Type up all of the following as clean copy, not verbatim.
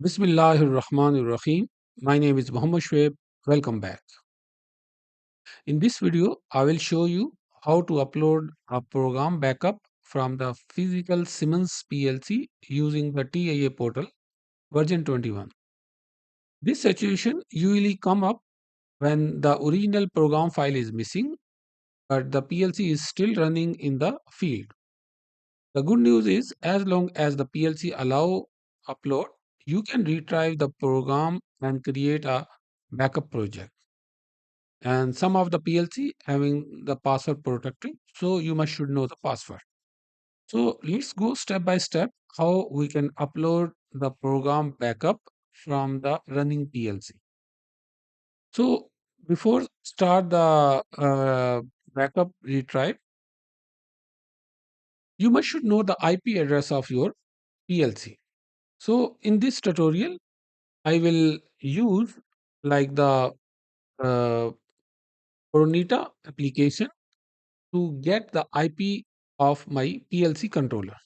Bismillahir Rahmanir Rahim. My name is Muhammad Shoaib. Welcome back. In this video, I will show you how to upload a program backup from the physical Siemens PLC using the TIA Portal version 21. This situation usually come up when the original program file is missing, but the PLC is still running in the field. The good news is as long as the PLC allow upload, you can retrieve the program and create a backup project. And some of the PLC having the password protected, so you must should know the password. So let's go step by step how we can upload the program backup from the running PLC. So before start the backup retrieve, you must should know the IP address of your PLC. So in this tutorial, I will use like the uh, Pronita application to get the IP of my PLC controller.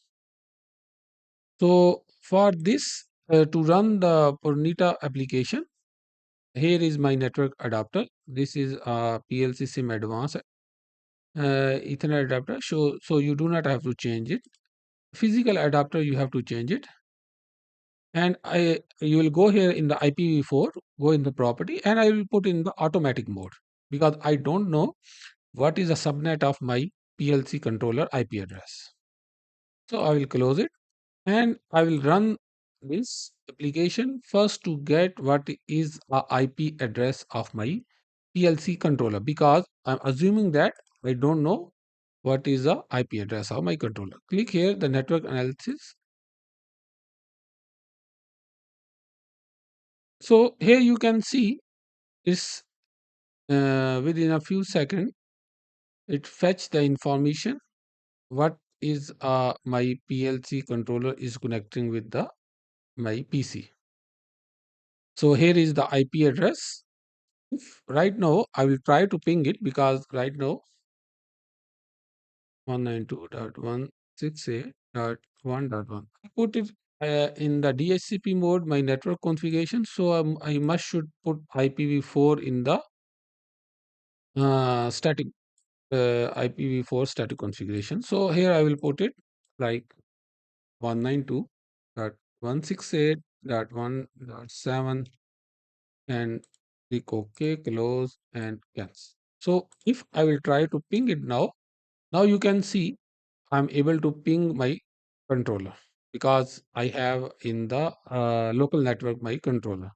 So for this, to run the Pronita application, here is my network adapter. This is a PLC SIM advanced Ethernet adapter. So you do not have to change it. Physical adapter, you have to change it. And you will go here in the IPv4, go in the property, and I will put in the automatic mode because I don't know what is the subnet of my PLC controller IP address. So I will close it and I will run this application first to get what is a IP address of my PLC controller because I'm assuming that I don't know what is the IP address of my controller. Click here the network analysis. So here you can see is within a few seconds it fetch the information what is my PLC controller is connecting with the my PC. So here is the IP address. Right now, I will try to ping it because right now 192.168.1.1. I put it in the DHCP mode, my network configuration. So I must should put IPv4 in the static IPv4 static configuration. So here I will put it like 192.168.1.7 and click OK, close and cancel. So if I will try to ping it now, now you can see I'm able to ping my controller because I have in the local network my controller.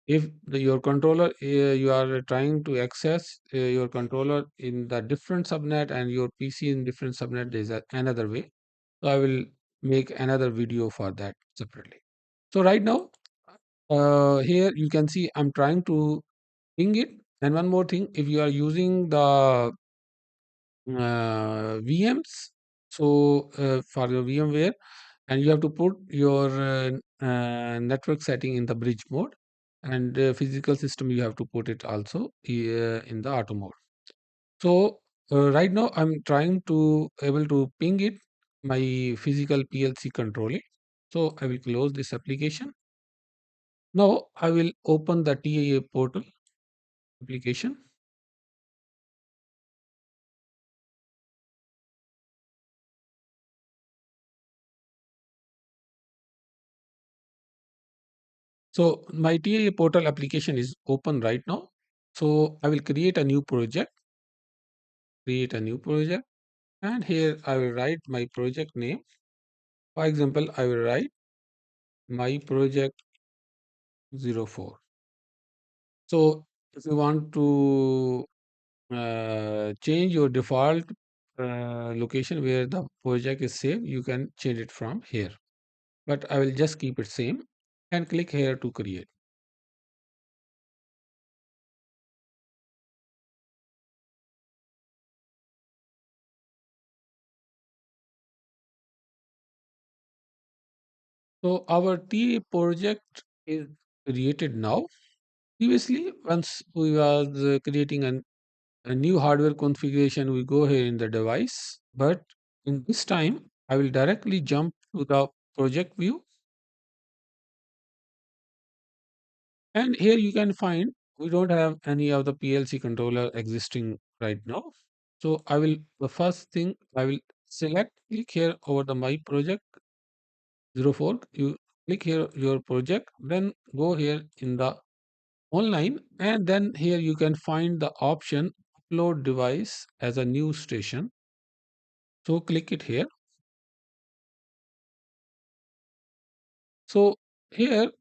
If your controller you are trying to access your controller in the different subnet and your PC in different subnet, there is another way. So I will make another video for that separately. So right now here you can see I'm trying to ping it. And one more thing, if you are using the VMs, so for your VMware, and you have to put your network setting in the bridge mode, and physical system you have to put it also in the auto mode. So right now I'm trying to able to ping it my physical PLC controller. So I will close this application. Now I will open the TIA portal application. So my TIA portal application is open right now. So I will create a new project, and here I will write my project name. For example, I will write my project 04. So if you want to change your default location where the project is saved, you can change it from here. But I will just keep it same and click here to create. So our TA project is created now. Previously, once we was creating a new hardware configuration, we go here in the device. But in this time, I will directly jump to the project view. And here you can find we don't have any of the PLC controller existing right now. So the first thing I will click here over the my project 04. You click here your project, then go here in the online, and then here you can find the option upload device as a new station. So click it here. So here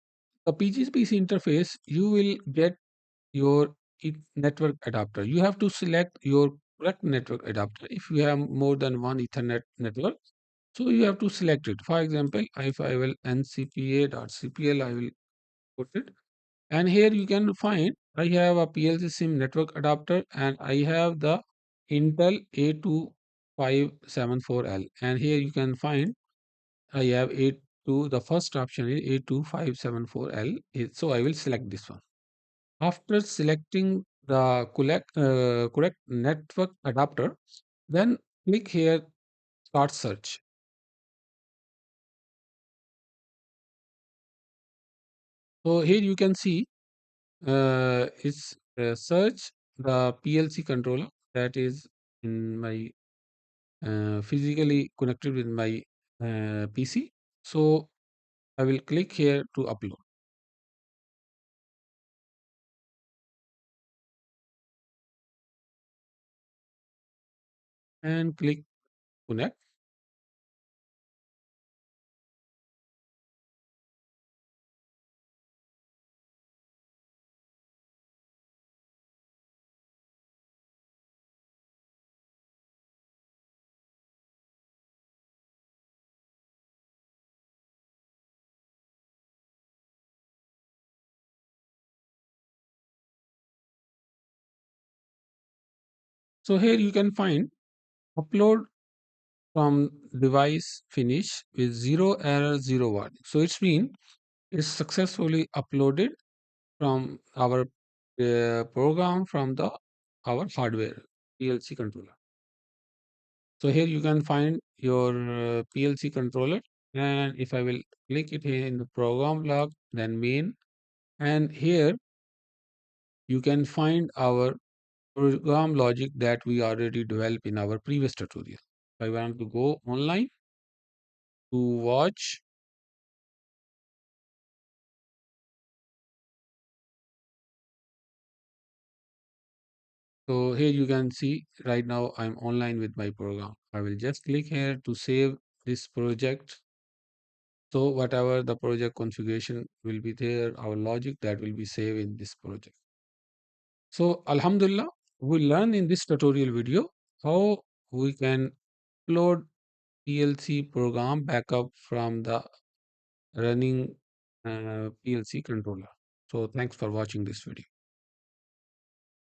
the PGPC interface, you will get your network adapter. You have to select your correct network adapter. If you have more than one Ethernet network, so you have to select it. For example, if I will ncpa.cpl, I will put it. And here you can find I have a PLC SIM network adapter and I have the Intel A2574L. And here you can find I have A2, the first option is A2574L. So I will select this one. After selecting the correct network adapter, then click here start search. So here you can see it's search the PLC controller that is in my physically connected with my PC. So I will click here to upload and click connect. So here you can find upload from device finish with zero error, zero warning. So it's mean it's successfully uploaded from our program from the our hardware PLC controller. So here you can find your PLC controller, and if I will click it here in the program log, then main, and here you can find our program logic that we already developed in our previous tutorial. If I want to go online to watch, so here you can see right now I'm online with my program. I will just click here to save this project. So whatever the project configuration will be there, our logic that will be saved in this project. So Alhamdulillah, we learn in this tutorial video how we can upload PLC program backup from the running PLC controller. So thanks for watching this video.